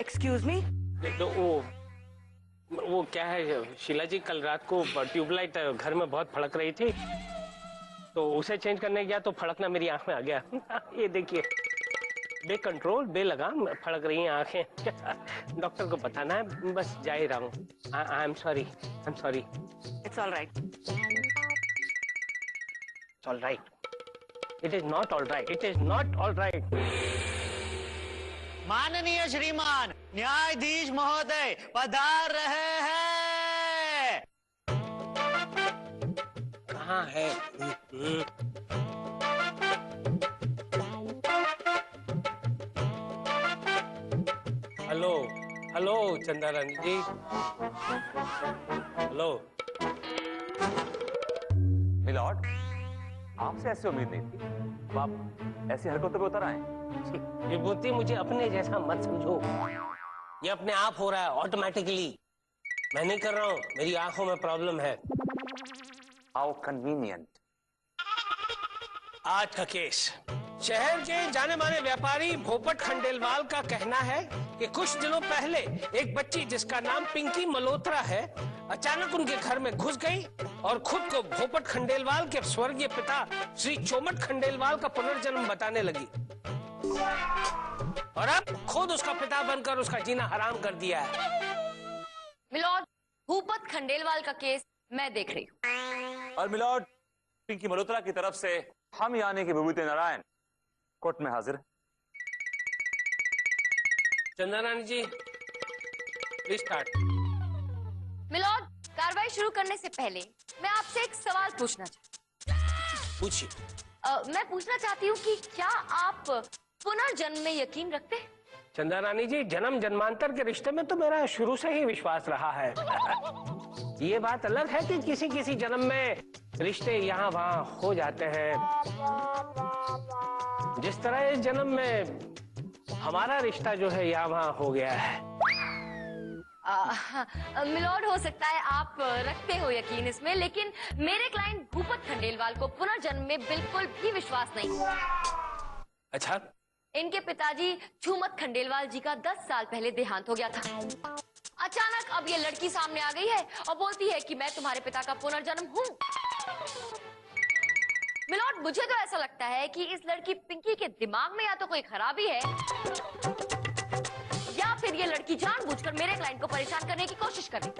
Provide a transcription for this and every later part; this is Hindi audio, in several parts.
Excuse me. तो वो क्या है शीला जी, कल रात को ट्यूबलाइट घर में बहुत फड़क रही थी, तो उसे चेंज करने गया तो फड़कना मेरी आंख में आ गया। ये देखिए, बेकंट्रोल बेलगाम फड़क रही हैं आंखें। डॉक्टर को बताना है, बस जा ही रहा हूँ। I am sorry, I am sorry. It's all right. It's all right. It is not all right, it is not all right. माननीय श्रीमान न्यायाधीश महोदय पधार रहे हैं। कहाँ है? हेलो हेलो चंदा रानी जी, हेलो। मिलॉर्ड, आपसे ऐसी उम्मीद नहीं थी। तो आप ऐसी हरकतों पे उतर आए। विभूति, मुझे अपने जैसा मत समझो। ये अपने आप हो रहा है ऑटोमेटिकली। मैं नहीं कर रहा हूँ, मेरी आंखों में प्रॉब्लम है। How convenient. आज का केस, शहर के जाने माने व्यापारी भोपट खंडेलवाल का कहना है कि कुछ दिनों पहले एक बच्ची जिसका नाम पिंकी मल्होत्रा है, अचानक उनके घर में घुस गई और खुद को भोपट खंडेलवाल के स्वर्गीय पिता श्री चोमट खंडेलवाल का पुनर्जन्म बताने लगी, और अब खुद उसका पिता बनकर उसका जीना हराम कर दिया है। मिलॉर्ड, भूपत खंडेलवाल का केस मैं देख रही हूँ। और मिलॉर्ड, पिंकी मल्होत्रा की तरफ से हम यानी कि विभूति नारायण कोर्ट में हाजिर है। चंदा रानी जी, प्लीज स्टार्ट। मिलॉर्ड, कार्रवाई शुरू करने से पहले मैं आपसे एक सवाल पूछना चाहती हूँ। पूछिए। मैं पूछना चाहती हूँ कि क्या आप पुनर्जन्म में यकीन रखते हैं? चंदा रानी जी, जन्म जन्मांतर के रिश्ते में तो मेरा शुरू से ही विश्वास रहा है। ये बात अलग है कि किसी किसी जन्म में रिश्ते यहाँ वहाँ हो जाते हैं, जिस तरह इस जन्म में हमारा रिश्ता जो है यहाँ वहाँ हो गया है। मिलॉर्ड, हो सकता है आप रखते हो यकीन इसमें, लेकिन मेरे क्लाइंट भूपत खंडेलवाल को पुनर्जन्म में बिल्कुल भी विश्वास नहीं। अच्छा? इनके पिताजी छूमत खंडेलवाल जी का 10 साल पहले देहांत हो गया था। अचानक अब ये लड़की सामने आ गई है और बोलती है कि मैं तुम्हारे पिता का पुनर्जन्म हूँ। मिलॉर्ड, मुझे तो ऐसा लगता है कि इस लड़की पिंकी के दिमाग में या तो कोई खराबी है, या फिर ये लड़की जानबूझकर मेरे क्लाइंट को परेशान करने की कोशिश कर रही है।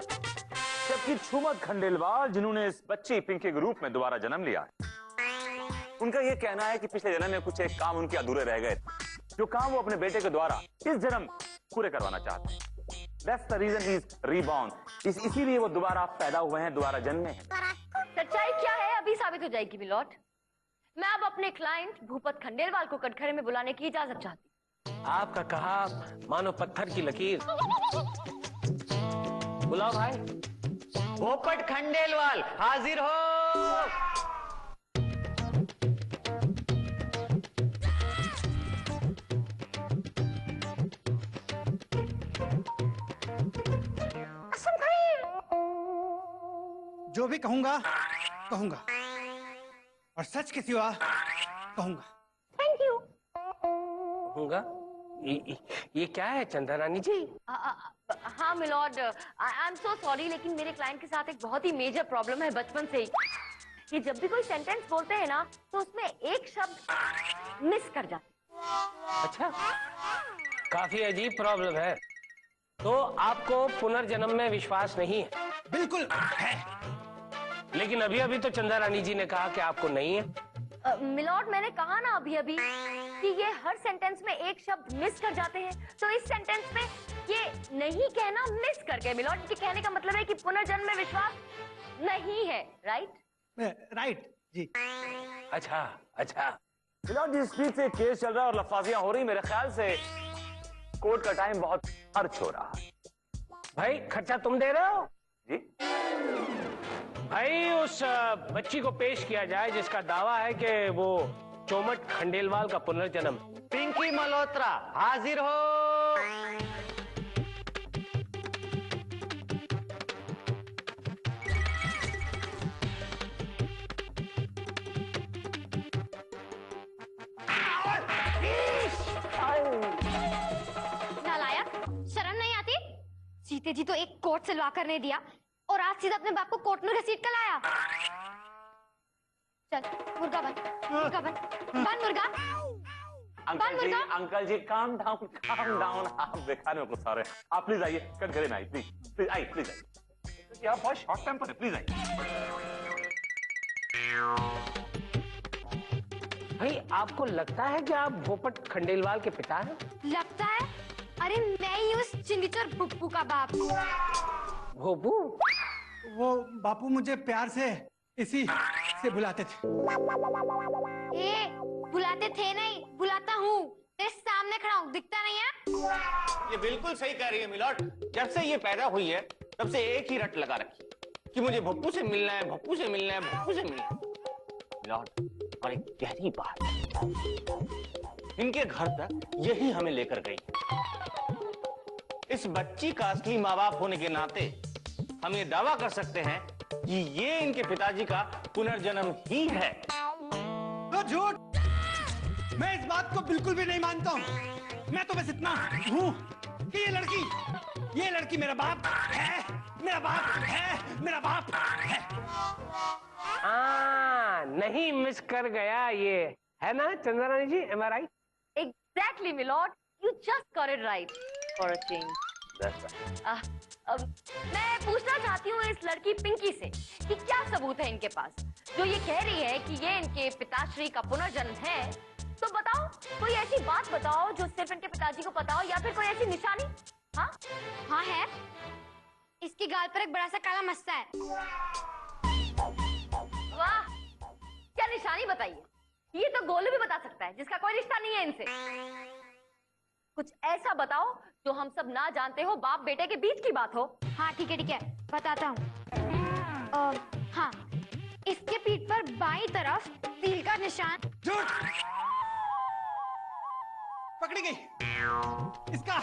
जबकि छूमत खंडेलवाल, जिन्होंने इस बच्ची पिंकी के रूप में दोबारा जन्म लिया, उनका यह कहना है कि पिछले जन्म में कुछ एक काम उनके अधूरे रह गए, जो काम वो अपने बेटे के द्वारा इस जन्म पूरे करवाना चाहते हैं। That's the reason he is reborn. इसीलिए वो दोबारा पैदा हुए हैं, दोबारा जन्मे हैं। सच्चाई क्या है अभी साबित हो जाएगी मिलॉर्ड। मैं अब अपने क्लाइंट भूपत खंडेलवाल को कटघरे में बुलाने की इजाजत चाहती हूँ। आपका कहा मानो पत्थर की लकीर। बुलाओ भाई। भोपट खंडेलवाल हाजिर हो। जो भी कहूंगा कहूंगा, और सच के सिवा कहूंगा। Thank you. होगा? ये क्या है चंदा रानी जी? हाँ milord, I am so sorry, लेकिन मेरे क्लाइंट के साथ एक बहुत ही मेजर प्रॉब्लम है बचपन से ही। कि जब भी कोई सेंटेंस बोलते हैं ना, तो उसमें एक शब्द मिस कर जाते। अच्छा, काफी अजीब प्रॉब्लम है। तो आपको पुनर्जन्म में विश्वास नहीं है? बिल्कुल है। लेकिन अभी अभी तो चंदा रानी जी ने कहा कि आपको नहीं है। मिलॉर्ड, मैंने कहा ना अभी अभी कि ये हर सेंटेंस में एक शब्द मिस कर जाते हैं, तो इस सेंटेंस में ये नहीं कहना मिस कर गए मिलॉर्ड। ये कहने का मतलब है कि पुनर्जन्म में विश्वास नहीं है। राइट? राइट जी। अच्छा अच्छा। मिलॉर्ड, जिस स्पीड से केस चल रहा है और लफाजियां हो रही, मेरे ख्याल से कोर्ट का टाइम बहुत खर्च हो रहा है। भाई, खर्चा तुम दे रहे हो? जी भाई, उस बच्ची को पेश किया जाए जिसका दावा है कि वो चोमट खंडेलवाल का पुनर्जन्म। पिंकी मल्होत्रा हाजिर हो। जीते जी तो एक कोट सिलवा कर नहीं दिया और आज सीधा अपने बाप को कोर्ट में घसीट कर लाया। चल मुर्गा बन, मुर्गा बन मुर्गा। अंकल जी काम डाउन। आप बेकार में गुस्सा रहे हैं। आप प्लीज आइए, कट करें ना, प्लीज आइए, प्लीज आइए। आप बहुत शॉर्ट टेम्पर है, प्लीज आइए। भाई आपको लगता है कि आप भोपट खंडेलवाल के पिता हैं? लगता है? अरे मैं ही उस चिंदिचोर बुप्पू का बाप। भोपू? वो बापू मुझे प्यार से इसी से बुलाते थे। ए, बुलाते थे नहीं, बुलाता हूँ। तेरे सामने खड़ा हूँ, दिखता नहीं है? ये बिल्कुल सही कह रही है मिलोट। जब से ये पैदा हुई है तब से एक ही रट लगा रखी कि मुझे भप्पू से मिलना है, भप्पू से मिलना है, भप्पू से मिलना है। मिलोट, और एक गहरी बात, इनके घर तक यही हमें लेकर गई। इस बच्ची का असली माँ बाप होने के नाते हम ये दावा कर सकते हैं कि ये इनके पिताजी का पुनर्जन्म ही है। तो झूठ, मैं इस बात को बिल्कुल भी नहीं मानता हूँ। मैं तो बस इतना हूँ कि ये लड़की मेरा बाप है, मेरा बाप है, मेरा बाप है। नहीं मिस कर गया ये, है ना Chandrarani ji? Am I right? Exactly, my lord. You just got it right for a change. मैं पूछना चाहती हूँ इस लड़की पिंकी से कि क्या सबूत है इनके पास जो ये कह रही है कि ये इनके पिताश्री का पुनर्जन्म है। तो बताओ, कोई ऐसी बात बताओ जो सिर्फ इनके पिताजी को पता हो, या फिर कोई ऐसी निशानी? हाँ हाँ है, इसकी गाल पर एक बड़ा सा काला मस्सा है। वाह, क्या निशानी बताइए। ये तो गोलू भी बता सकता है जिसका कोई रिश्ता नहीं है इनसे। कुछ ऐसा बताओ जो हम सब ना जानते हो, बाप बेटे के बीच की बात हो। हाँ ठीक है, बताता हूँ। हाँ, इसके पीठ पर बाईं तरफ तिल का निशान। झूठ, पकड़ी गई, इसका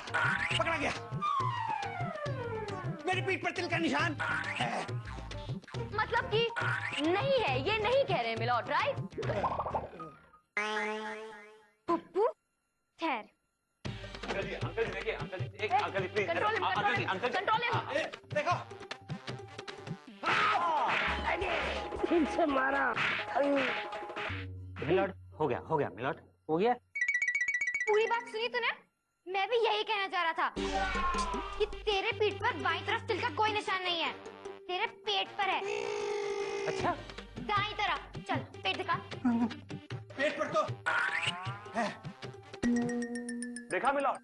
पकड़ा गया। मेरी पीठ पर तिल का निशान है। मतलब कि नहीं है, ये नहीं कह रहे मिलॉर्ड, राइट? पुप्पू ठहर। अंकल जी देखिए, अंकल जी प्लीज, कंट्रोल देखो, ठीक से मारा। मिलोट, हो गया मिलोट, हो गया। पूरी बात सुनी तूने? मैं भी यही कहना चाह रहा था कि तेरे पीठ पर बाईं तरफ तिल का कोई निशान नहीं है, तेरे पेट पर है। अच्छा, दाईं तरफ। चल पेट दिखा। पेट पर तो है। देखा मिलोट,